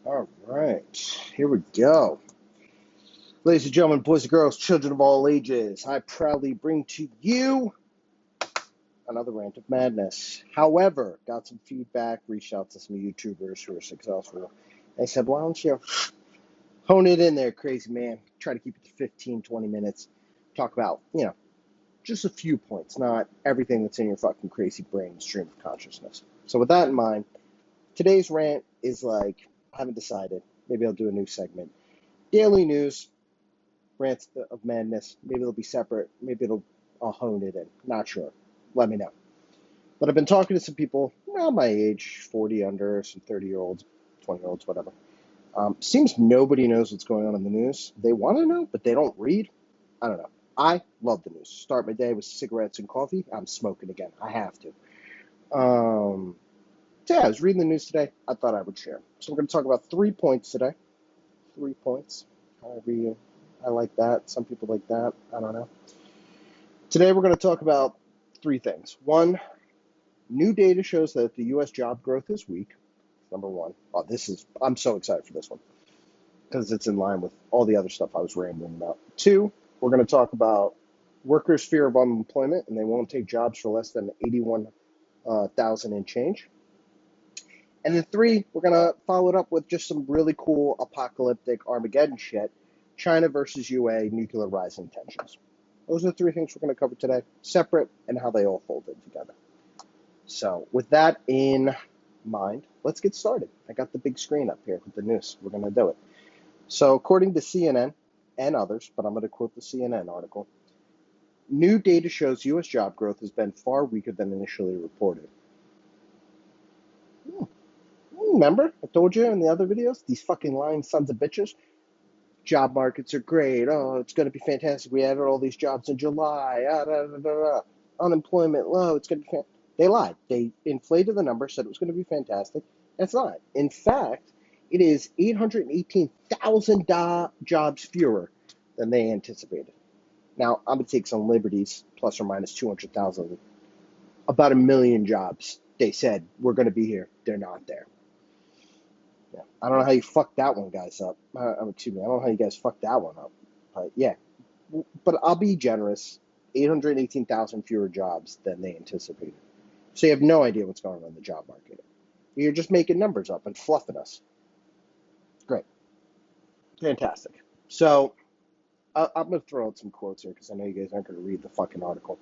All right, here we go. Ladies and gentlemen, boys and girls, children of all ages, I proudly bring to you another rant of madness. However, got some feedback, reached out to some YouTubers who are successful. They said, why don't you hone it in there, crazy man? Try to keep it to 15, 20 minutes. Talk about, just a few points, not everything that's in your fucking crazy brain stream of consciousness. So with that in mind, today's rant is like, I haven't decided. Maybe I'll do a new segment. Daily news, rants of madness. Maybe it'll be separate. Maybe I'll hone it in. Not sure. Let me know. But I've been talking to some people around my age, 40 under, some 30-year-olds, 20-year-olds, whatever. Seems nobody knows what's going on in the news. They want to know, but they don't read. I don't know. I love the news. Start my day with cigarettes and coffee. I'm smoking again. I have to. So yeah, I was reading the news today. I thought I would share. So we're going to talk about 3 points today. 3 points. However I like that. Some people like that. I don't know. Today we're going to talk about 3 things. 1, new data shows that the U.S. job growth is weak. Number 1. Oh, I'm so excited for this one because it's in line with all the other stuff I was rambling about. 2, we're going to talk about workers' fear of unemployment and they won't take jobs for less than 81,000 and change. And then 3, we're going to follow it up with just some really cool apocalyptic Armageddon shit. China versus UA, nuclear rising tensions. Those are the 3 things we're going to cover today, separate and how they all folded together. So with that in mind, let's get started. I got the big screen up here with the news. We're going to do it. So according to CNN and others, but I'm going to quote the CNN article, new data shows U.S. job growth has been far weaker than initially reported. Remember, I told you in the other videos, these fucking lying sons of bitches. Job markets are great. Oh, it's going to be fantastic. We added all these jobs in July. Unemployment low. It's going to be fantastic. They lied. They inflated the number, said it was going to be fantastic. It's not. In fact, it is 818,000 jobs fewer than they anticipated. Now, I'm going to take some liberties, plus or minus 200,000. About 1 million jobs, they said, we're going to be here. They're not there. Yeah. I don't know how you fucked that one, guys, up. Excuse me, I don't know how you guys fucked that one up. But yeah, but I'll be generous. 818,000 fewer jobs than they anticipated. So you have no idea what's going on in the job market. You're just making numbers up and fluffing us. Great. Fantastic. So I'm going to throw out some quotes here because I know you guys aren't going to read the fucking article.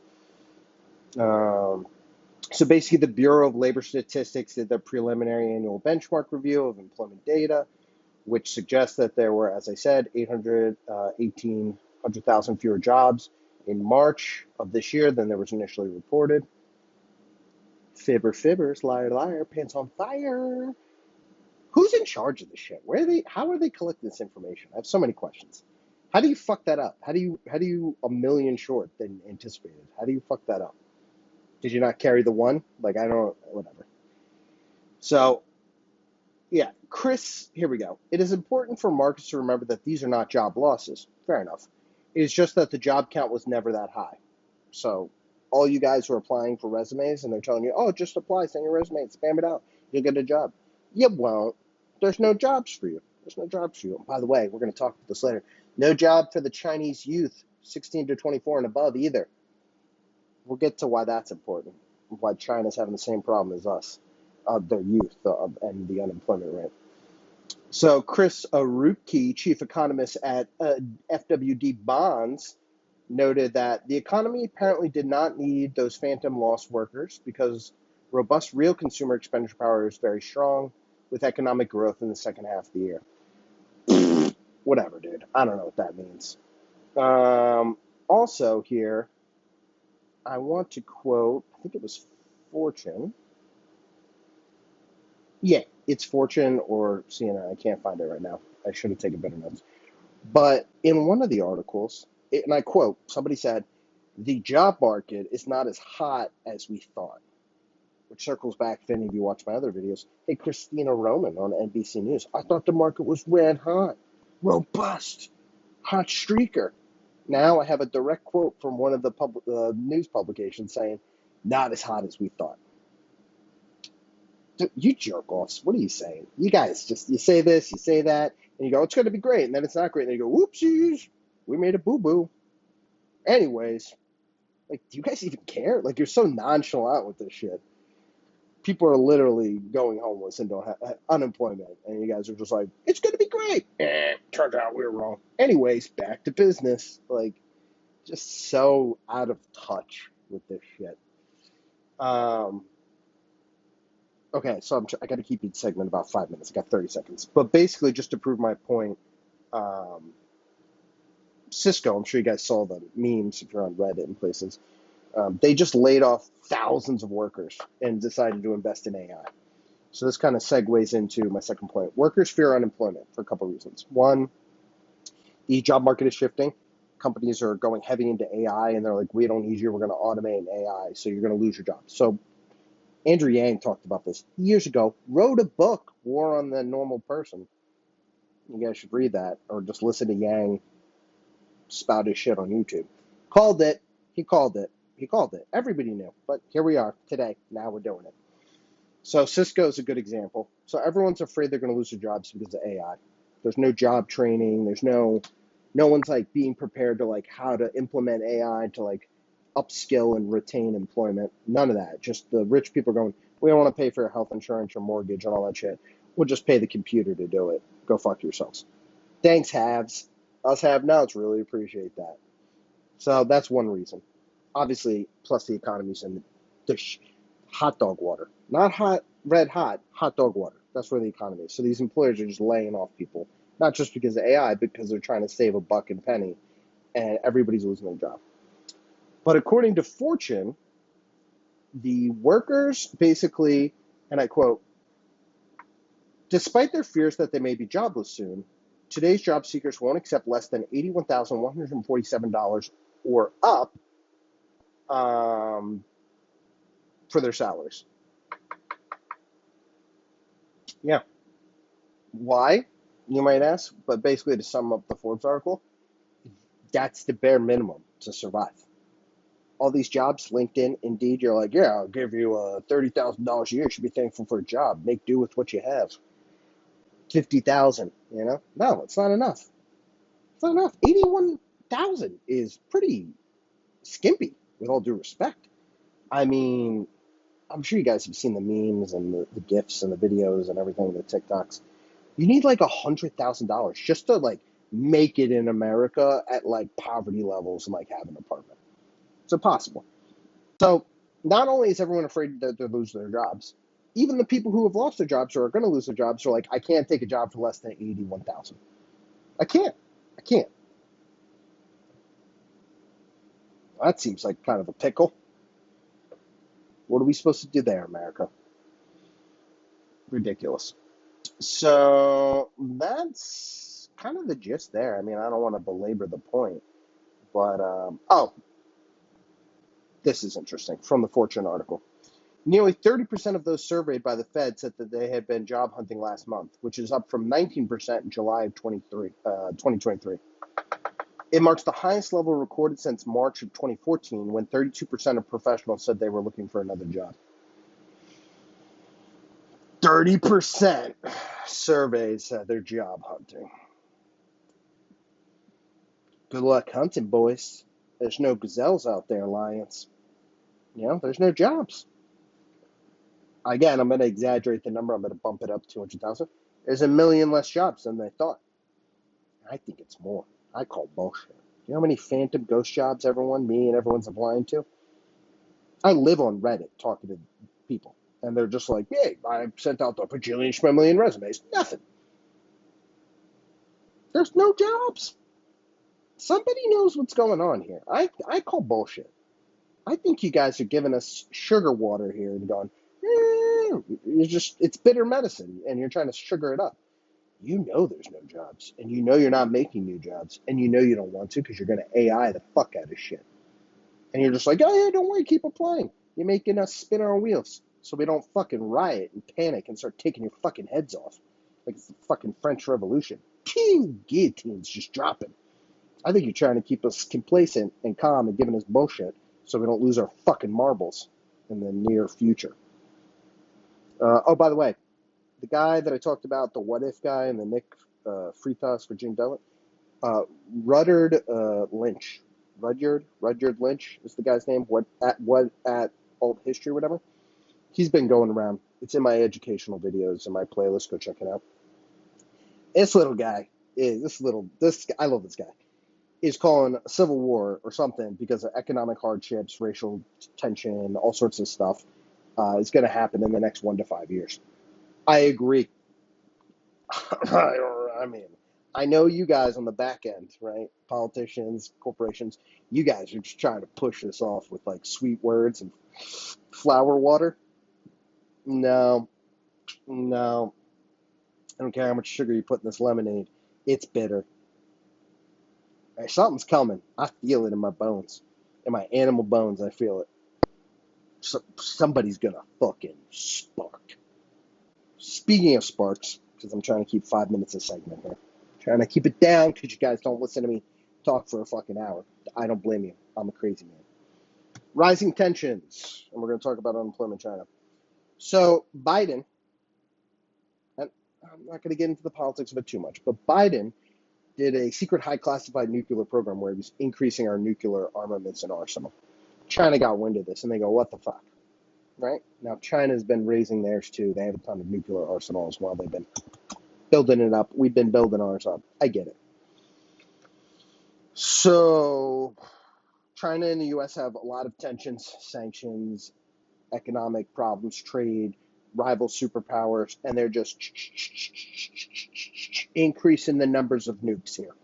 So basically, the Bureau of Labor Statistics did their preliminary annual benchmark review of employment data, which suggests that there were, as I said, 1,800,000 fewer jobs in March of this year than there was initially reported. Fibbers, liar, liar, pants on fire. Who's in charge of this shit? How are they collecting this information? I have so many questions. How do you fuck that up? How do you 1 million short than anticipated? How do you fuck that up? Did you not carry the 1? Like, I don't, whatever. So, yeah, Chris, here we go. It is important for markets to remember that these are not job losses. Fair enough. It's just that the job count was never that high. So, all you guys who are applying for resumes and they're telling you, oh, just apply, send your resume, spam it out, you'll get a job. You won't. There's no jobs for you. There's no jobs for you. And by the way, we're going to talk about this later. No job for the Chinese youth, 16 to 24 and above either. We'll get to why that's important, why China's having the same problem as us, their youth and the unemployment rate. So Chris Arutki, chief economist at FWD Bonds, noted that the economy apparently did not need those phantom loss workers because robust real consumer expenditure power is very strong with economic growth in the second half of the year. Whatever, dude. I don't know what that means. Also here, I want to quote, I think it was Fortune. Yeah, it's Fortune or CNN. I can't find it right now. I should have taken better notes. But in one of the articles, and I quote, somebody said, the job market is not as hot as we thought, which circles back, if any of you watch my other videos, hey, Christina Roman on NBC News, I thought the market was red hot, robust, hot streaker. Now I have a direct quote from one of the news publications saying, not as hot as we thought. Dude, you jerk offs. What are you saying? You guys just, you say this, you say that, and you go, it's going to be great. And then it's not great. And then you go, whoopsies. We made a boo boo. Anyways, like, do you guys even care? Like, you're so nonchalant with this shit. People are literally going homeless and don't have unemployment. And you guys are just like, it's going to be great. Turns out we were wrong. Anyways, back to business. Like, just so out of touch with this shit. Okay, so I got to keep each segment about 5 minutes. I got 30 seconds. But basically, just to prove my point, Cisco, I'm sure you guys saw the memes if you're on Reddit and places. They just laid off thousands of workers and decided to invest in AI. So this kind of segues into my second point. Workers fear unemployment for a couple of reasons. One, the job market is shifting. Companies are going heavy into AI, and they're like, we don't need you. We're going to automate AI, so you're going to lose your job. So Andrew Yang talked about this years ago, wrote a book, War on the Normal Person. You guys should read that, or just listen to Yang spout his shit on YouTube. Called it. He called it. He called it. Everybody knew. But here we are today. Now we're doing it. So Cisco is a good example. So everyone's afraid they're going to lose their jobs because of AI. There's no job training. There's no one's like being prepared to like how to implement AI to like upskill and retain employment. None of that. Just the rich people are going, we don't want to pay for your health insurance, your mortgage, and all that shit. We'll just pay the computer to do it. Go fuck yourselves. Thanks, haves. Us have-nots really appreciate that. So that's one reason. Obviously, plus the economy's in the hot dog water. Not hot, red hot, hot dog water. That's where the economy is. So these employers are just laying off people, not just because of AI, because they're trying to save a buck and penny, and everybody's losing their job. But according to Fortune, the workers basically, and I quote, despite their fears that they may be jobless soon, today's job seekers won't accept less than $81,147 or up for their salaries. Yeah. Why, you might ask? But basically, to sum up the Forbes article, that's the bare minimum to survive. All these jobs, LinkedIn, Indeed, you're like, yeah, I'll give you $30,000 a year. You should be thankful for a job. Make do with what you have. 50,000, you know? No, it's not enough. It's not enough. 81,000 is pretty skimpy, with all due respect. I mean, I'm sure you guys have seen the memes and the GIFs and the videos and everything, the TikToks. You need like $100,000 just to like make it in America at like poverty levels and like have an apartment. It's impossible. So not only is everyone afraid that they'll lose their jobs, even the people who have lost their jobs or are going to lose their jobs are like, I can't take a job for less than 81,000. I can't. I can't. That seems like kind of a pickle. What are we supposed to do there, America? Ridiculous. So that's kind of the gist there. I mean, I don't want to belabor the point, but this is interesting from the Fortune article. Nearly 30% of those surveyed by the Fed said that they had been job hunting last month, which is up from 19% in July of 2023. It marks the highest level recorded since March of 2014, when 32% of professionals said they were looking for another job. 30% surveyed said they're job hunting. Good luck hunting, boys. There's no gazelles out there, lions. You know, there's no jobs. Again, I'm going to exaggerate the number. I'm going to bump it up 200,000. There's a million less jobs than they thought. I think it's more. I call bullshit. You know how many phantom ghost jobs me and everyone's applying to? I live on Reddit talking to people, and they're just like, hey, I sent out a bajillion schmillion resumes. Nothing. There's no jobs. Somebody knows what's going on here. I call bullshit. I think you guys are giving us sugar water here and going, it's bitter medicine, and you're trying to sugar it up. You know there's no jobs, and you know you're not making new jobs, and you know you don't want to because you're going to AI the fuck out of shit. And you're just like, oh, yeah, don't worry, keep applying. You're making us spin our wheels so we don't fucking riot and panic and start taking your fucking heads off like it's the fucking French Revolution. Pew! Guillotines just dropping. I think you're trying to keep us complacent and calm and giving us bullshit so we don't lose our fucking marbles in the near future. Oh, by the way, the guy that I talked about, the what if guy and the Nick Fritas for Jim Dillon, Rudyard Lynch. Rudyard Lynch is the guy's name. What at alt history, or whatever. He's been going around. It's in my educational videos in my playlist. Go check it out. This little guy is this. I love this guy. Is calling a civil war or something because of economic hardships, racial tension, all sorts of stuff is going to happen in the next 1 to 5 years. I agree. I mean, I know you guys on the back end, right? Politicians, corporations, you guys are just trying to push this off with like sweet words and flower water. No, no. I don't care how much sugar you put in this lemonade. It's bitter. Hey, something's coming. I feel it in my bones. In my animal bones, I feel it. Somebody's gonna fucking spark. Speaking of sparks, because I'm trying to keep 5 minutes a segment here. Trying to keep it down because you guys don't listen to me talk for a fucking hour. I don't blame you. I'm a crazy man. Rising tensions. And we're going to talk about unemployment in China. So Biden, and I'm not going to get into the politics of it too much, but Biden did a secret high classified nuclear program where he was increasing our nuclear armaments and arsenal. China got wind of this and they go, what the fuck? Right? Now China's been raising theirs too. They have a ton of nuclear arsenal as well. They've been building it up. We've been building ours up. I get it. So China and the U.S. have a lot of tensions, sanctions, economic problems, trade, rival superpowers, and they're just increasing the numbers of nukes here.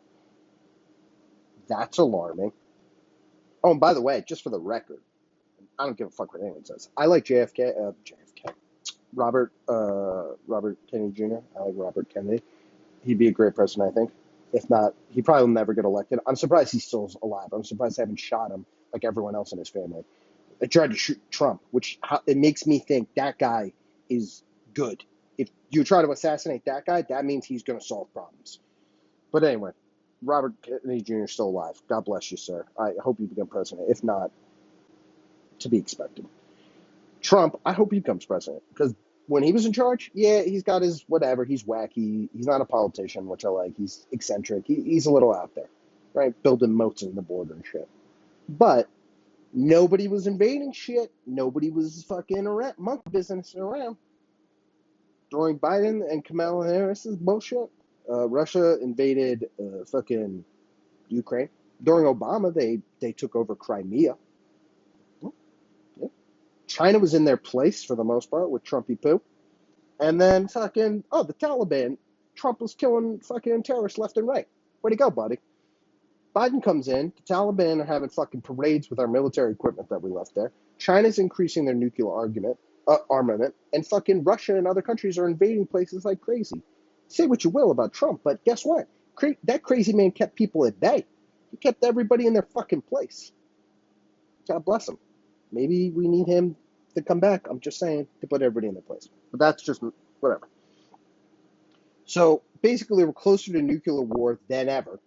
That's alarming. Oh, and by the way, just for the record, I don't give a fuck what anyone says. I like Robert Kennedy Jr. I like Robert Kennedy. He'd be a great president, I think. If not, he probably will never get elected. I'm surprised he's still alive. I'm surprised they haven't shot him like everyone else in his family. They tried to shoot Trump, which it makes me think that guy is good. If you try to assassinate that guy, that means he's going to solve problems. But anyway, Robert Kennedy Jr. is still alive. God bless you, sir. I hope you become president. If not, to be expected. Trump, I hope he becomes president because when he was in charge, yeah, he's got his whatever. He's wacky. He's not a politician, which I like. He's eccentric. He's a little out there, right? Building moats in the border and shit. But nobody was invading shit. Nobody was fucking around, monkey business around. During Biden and Kamala Harris's bullshit, Russia invaded fucking Ukraine. During Obama, they took over Crimea. Yeah. China was in their place for the most part with Trumpy poo. And then fucking, the Taliban. Trump was killing fucking terrorists left and right. Where'd he go, buddy? Biden comes in. The Taliban are having fucking parades with our military equipment that we left there. China's increasing their nuclear armament. And fucking Russia and other countries are invading places like crazy. Say what you will about Trump, but guess what? That crazy man kept people at bay. He kept everybody in their fucking place. God bless him. Maybe we need him to come back. I'm just saying, to put everybody in their place. But that's just whatever. So basically, we're closer to nuclear war than ever,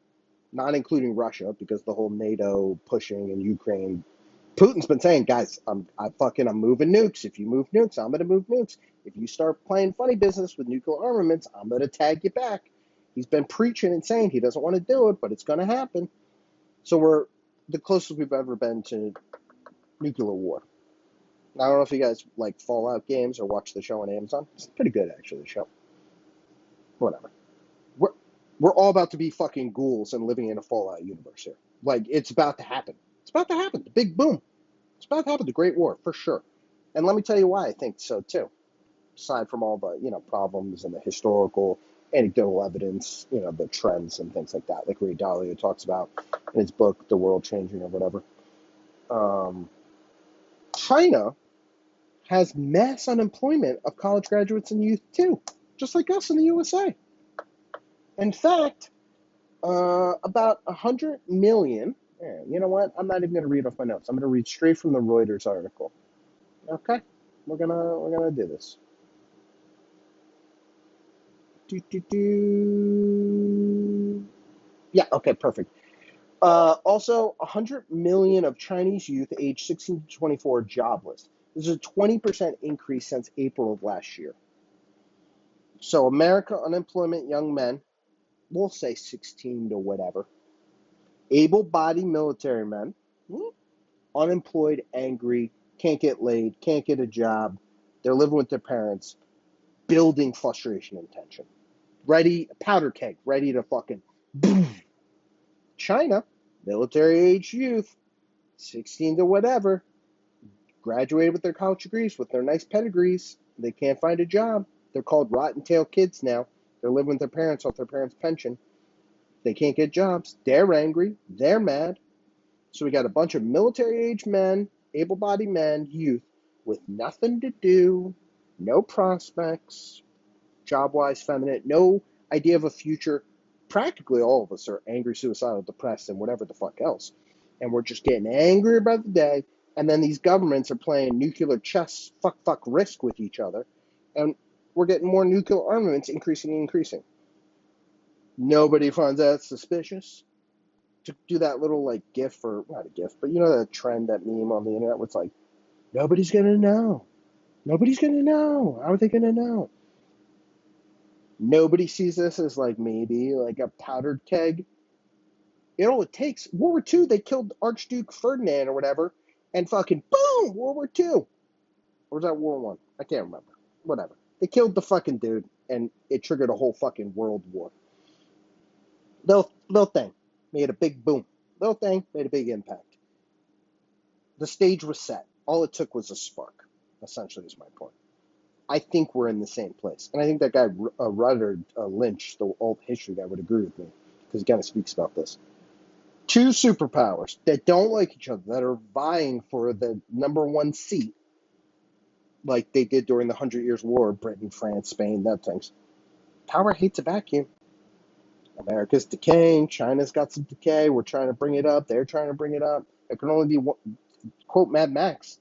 not including Russia, because the whole NATO pushing in Ukraine. Putin's been saying, guys, I'm moving nukes. If you move nukes, I'm going to move nukes. If you start playing funny business with nuclear armaments, I'm going to tag you back. He's been preaching and saying he doesn't want to do it, but it's going to happen. So we're the closest we've ever been to nuclear war. I don't know if you guys like Fallout games or watch the show on Amazon. It's pretty good, actually, the show. Whatever. We're all about to be fucking ghouls and living in a Fallout universe here. Like, it's about to happen. It's about to happen. The big boom. It's about to happen. The Great War, for sure. And let me tell you why I think so, too. Aside from all the, problems and the historical, anecdotal evidence, the trends and things like that, like Ray Dalio talks about in his book, The World Changing or whatever. China has mass unemployment of college graduates and youth, too, just like us in the USA. In fact, about 100 million. You know what? I'm not even going to read off my notes. I'm going to read straight from the Reuters article. Okay, we're gonna do this. Yeah. Okay. Perfect. Also, 100 million of Chinese youth aged 16 to 24 are jobless. There's a 20% increase since April of last year. So America unemployment young men, we'll say 16 to whatever, able-bodied military men, unemployed, angry, can't get laid, can't get a job, they're living with their parents, building frustration and tension. Ready, powder keg, ready to fucking boom. China, military-age youth, 16 to whatever, graduated with their college degrees, with their nice pedigrees. They can't find a job. They're called rotten tail kids now. They're living with their parents off their parents' pension. They can't get jobs. They're angry. They're mad. So we got a bunch of military-age men, able-bodied men, youth, with nothing to do, no prospects, job-wise, feminine, no idea of a future. Practically all of us are angry, suicidal, depressed, and whatever the fuck else. And we're just getting angrier by the day. And then these governments are playing nuclear chess, fuck, risk with each other. And we're getting more nuclear armaments increasing and increasing. Nobody finds that suspicious. To do that little like GIF, or not a GIF, but you know that trend, that meme on the internet where it's like, nobody's gonna know. Nobody's gonna know. How are they gonna know? Nobody sees this as like maybe like a powdered keg. You know, it takes World War II, they killed Archduke Ferdinand or whatever, and fucking boom, World War II. Or was that World War One? I can't remember. Whatever. They killed the fucking dude, and it triggered a whole fucking world war. Little thing made a big boom. Little thing made a big impact. The stage was set. All it took was a spark, essentially, is my point. I think we're in the same place. And I think that guy, Rutherford Lynch, the old history guy, would agree with me, because he kind of speaks about this. Two superpowers that don't like each other, that are vying for the number one seat, like they did during the 100 Years' War, Britain, France, Spain, that things. Power hates a vacuum. America's decaying. China's got some decay. We're trying to bring it up. They're trying to bring it up. There can only be one, quote Mad Max,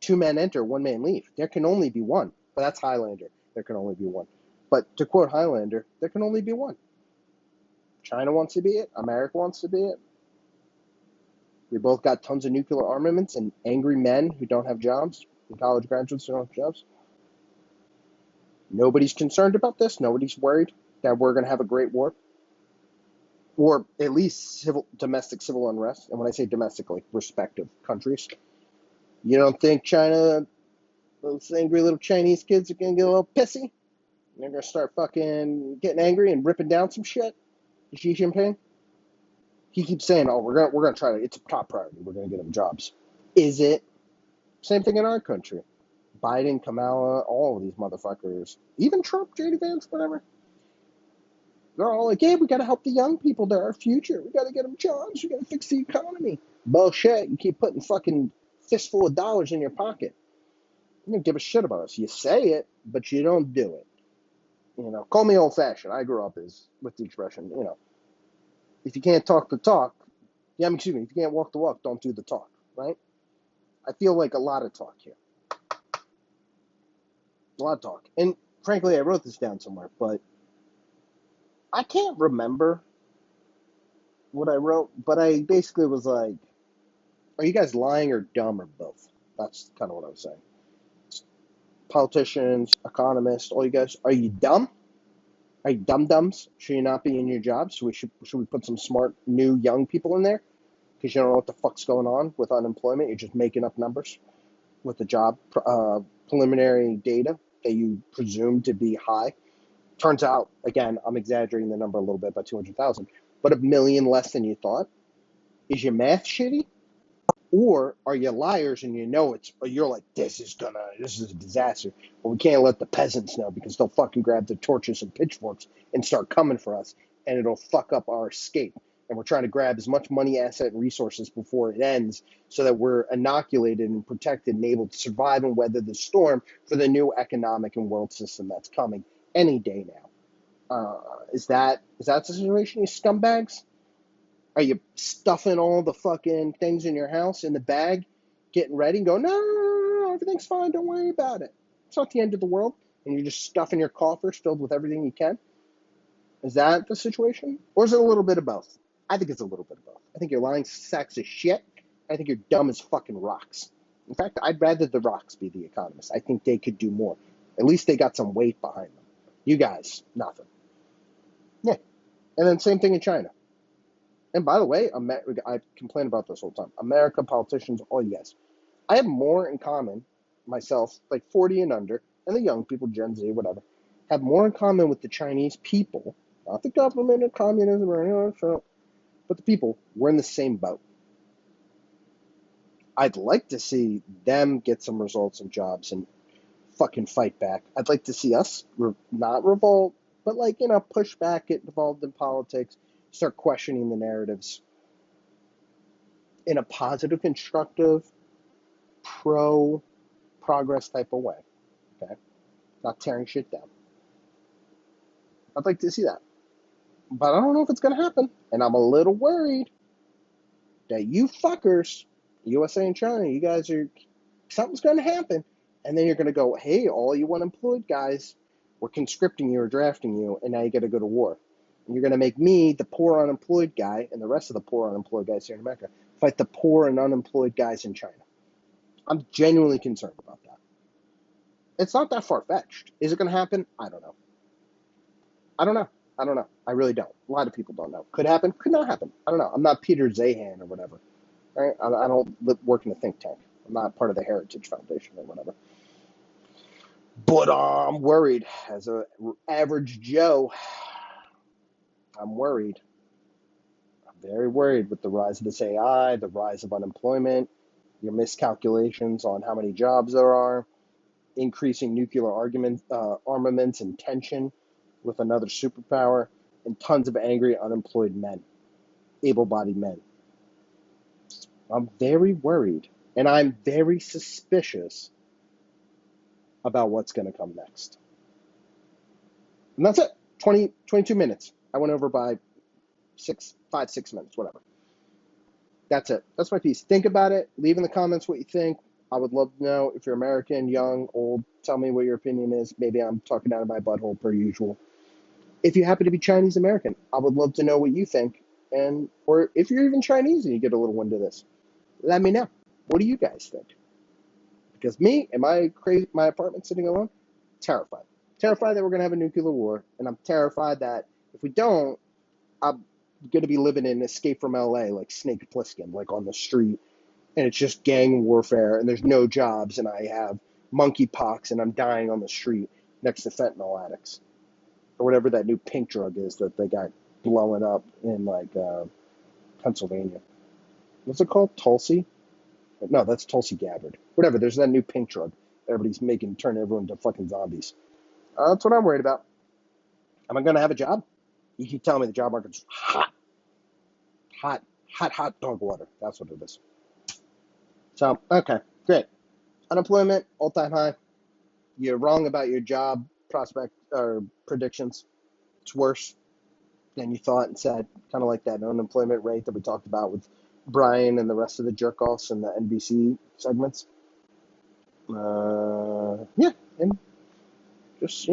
2 men enter, 1 man leave. There can only be one. But that's Highlander. There can only be one. But to quote Highlander, there can only be one. China wants to be it. America wants to be it. We both got tons of nuclear armaments and angry men who don't have jobs, and college graduates who don't have jobs. Nobody's concerned about this. Nobody's worried that we're going to have a great war. Or at least domestic civil unrest. And when I say domestic, like respective countries. You don't think China, those angry little Chinese kids are going to get a little pissy? They're going to start fucking getting angry and ripping down some shit? Xi Jinping? He keeps saying, oh, we're going to try to, it's a top priority. We're going to get them jobs. Is it? Same thing in our country. Biden, Kamala, all of these motherfuckers, even Trump, JD Vance, whatever. They're all like, yeah, we got to help the young people. They're our future. We got to get them jobs. We got to fix the economy. Bullshit. You keep putting fucking fistful of dollars in your pocket. You don't give a shit about us. You say it, but you don't do it. You know, call me old-fashioned. I grew up with the expression, you know, if you can't talk the talk, if you can't walk the walk, don't do the talk, right? I feel like a lot of talk here. A lot of talk. And frankly, I wrote this down somewhere, but I can't remember what I wrote, but I basically was like, are you guys lying or dumb or both? That's kind of what I was saying. Politicians, economists, all you guys, are you dumb? Are you dum-dums? Should you not be in your jobs? Should we put some smart, new, young people in there? Because you don't know what the fuck's going on with unemployment. You're just making up numbers with the job preliminary data that you presume to be high. Turns out, again, I'm exaggerating the number a little bit by 200,000, but 1 million less than you thought. Is your math shitty? Or are you liars and you know you're like, this is a disaster. But we can't let the peasants know because they'll fucking grab the torches and pitchforks and start coming for us, and it'll fuck up our escape. And we're trying to grab as much money, asset, and resources before it ends so that we're inoculated and protected and able to survive and weather the storm for the new economic and world system that's coming any day now. Is that the situation, you scumbags? Are you stuffing all the fucking things in your house in the bag, getting ready, and going, no, everything's fine, don't worry about it. It's not the end of the world. And you're just stuffing your coffers filled with everything you can? Is that the situation? Or is it a little bit of both? I think it's a little bit of both. I think you're lying sacks of shit. I think you're dumb as fucking rocks. In fact, I'd rather the rocks be the economists. I think they could do more. At least they got some weight behind them. You guys, nothing. Yeah. And then same thing in China. And by the way, I complain about this all the time. America, politicians, all you guys. I have more in common, myself, like 40 and under, and the young people, Gen Z, whatever, have more in common with the Chinese people, not the government or communism or anything else, but the people. We're in the same boat. I'd like to see them get some results and jobs and fucking fight back. I'd like to see us not revolt, but like, push back, get involved in politics, start questioning the narratives in a positive, constructive, pro-progress type of way. Okay? Not tearing shit down. I'd like to see that. But I don't know if it's going to happen. And I'm a little worried that you fuckers, USA and China, you guys something's going to happen. And then you're going to go, hey, all you unemployed guys, we're conscripting you or drafting you, and now you got to go to war. And you're going to make me, the poor unemployed guy, and the rest of the poor unemployed guys here in America, fight the poor and unemployed guys in China. I'm genuinely concerned about that. It's not that far-fetched. Is it going to happen? I don't know. I don't know. I really don't. A lot of people don't know. Could happen. Could not happen. I don't know. I'm not Peter Zahan or whatever. Right? I don't work in a think tank. I'm not part of the Heritage Foundation or whatever. But I'm worried. As an average Joe, I'm worried. I'm very worried with the rise of this AI, the rise of unemployment, your miscalculations on how many jobs there are, increasing nuclear armaments and tension with another superpower, and tons of angry, unemployed men, able-bodied men. I'm very worried, and I'm very suspicious about what's going to come next. And that's it. 22 minutes. I went over by 6 minutes, whatever. That's it. That's my piece. Think about it. Leave in the comments what you think. I would love to know if you're American, young, old. Tell me what your opinion is. Maybe I'm talking out of my butthole per usual. If you happen to be Chinese American, I would love to know what you think. Or if you're even Chinese and you get a little wind of this, let me know. What do you guys think? Because me and my apartment sitting alone, terrified. Terrified that we're going to have a nuclear war. And I'm terrified that if we don't, I'm going to be living in Escape from LA like Snake Plissken, like on the street. And it's just gang warfare and there's no jobs and I have monkeypox and I'm dying on the street next to fentanyl addicts. Or whatever that new pink drug is that they got blowing up in Pennsylvania. What's it called? Tulsi? No, that's Tulsi Gabbard. Whatever, there's that new pink drug everybody's making turn everyone into fucking zombies. That's what I'm worried about. Am I going to have a job? You keep telling me the job market's hot. Hot dog water. That's what it is. So, okay, great. Unemployment, all-time high. You're wrong about your job prospect or predictions. It's worse than you thought and said. Kind of like that unemployment rate that we talked about with Brian and the rest of the jerk-offs in the NBC segments. Yeah, and just,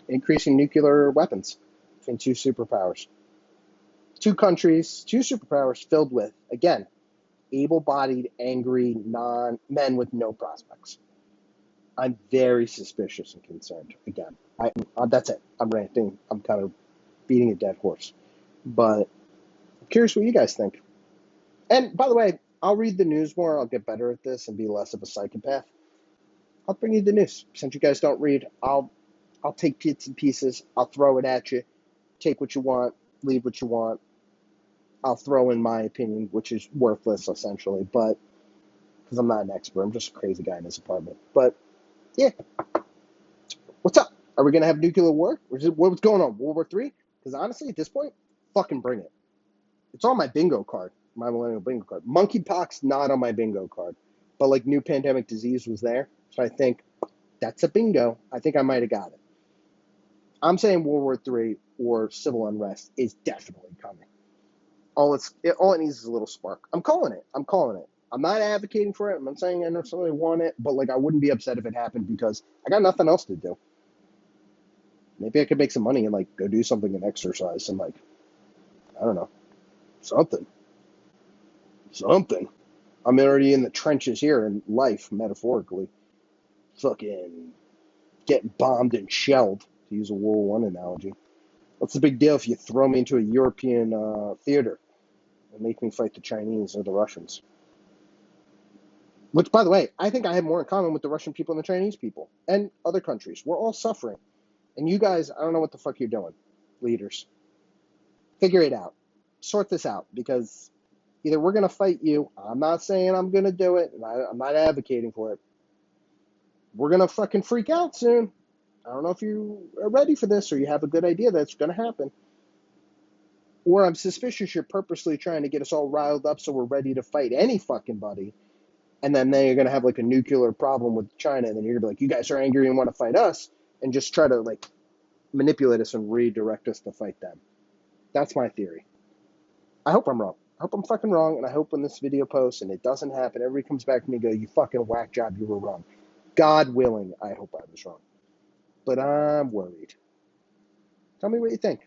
increasing nuclear weapons between two superpowers. Two countries, two superpowers filled with, again, able-bodied, angry, men with no prospects. I'm very suspicious and concerned. Again, that's it. I'm ranting. I'm kind of beating a dead horse. But I'm curious what you guys think. And by the way, I'll read the news more. I'll get better at this and be less of a psychopath. I'll bring you the news. Since you guys don't read, I'll take bits and pieces. I'll throw it at you. Take what you want. Leave what you want. I'll throw in my opinion, which is worthless essentially, but because I'm not an expert, I'm just a crazy guy in his apartment. But yeah, what's up? Are we gonna have nuclear war? What's going on? World War III? Because honestly, at this point, fucking bring it. It's on my bingo card, my millennial bingo card. Monkeypox not on my bingo card, but like new pandemic disease was there, so I think that's a bingo. I think I might have got it. I'm saying World War III or civil unrest is definitely coming. All it needs is a little spark. I'm calling it. I'm not advocating for it. I'm not saying I necessarily want it, but I wouldn't be upset if it happened because I got nothing else to do. Maybe I could make some money and go do something and exercise and I don't know, something. I'm already in the trenches here in life, metaphorically. Fucking getting bombed and shelled, to use a World War I analogy. What's the big deal if you throw me into a European theater and make me fight the Chinese or the Russians? Which, by the way, I think I have more in common with the Russian people and the Chinese people and other countries. We're all suffering. And you guys, I don't know what the fuck you're doing, leaders. Figure it out. Sort this out, because either we're going to fight you. I'm not saying I'm going to do it, and I'm not advocating for it. We're going to fucking freak out soon. I don't know if you are ready for this or you have a good idea that's going to happen. Or I'm suspicious you're purposely trying to get us all riled up so we're ready to fight any fucking buddy. And then they're going to have like a nuclear problem with China. And then you're going to be like, you guys are angry and want to fight us. And just try to like manipulate us and redirect us to fight them. That's my theory. I hope I'm wrong. I hope I'm fucking wrong. And I hope when this video posts and it doesn't happen, everybody comes back to me and go, you fucking whack job, you were wrong. God willing, I hope I was wrong. But I'm worried. Tell me what you think.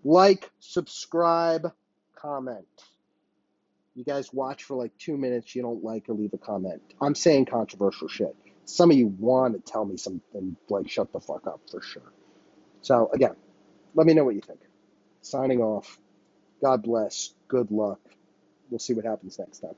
Like, subscribe, comment. You guys watch for like 2 minutes, you don't like or leave a comment. I'm saying controversial shit. Some of you want to tell me something like shut the fuck up for sure. So again, let me know what you think. Signing off. God bless. Good luck. We'll see what happens next time.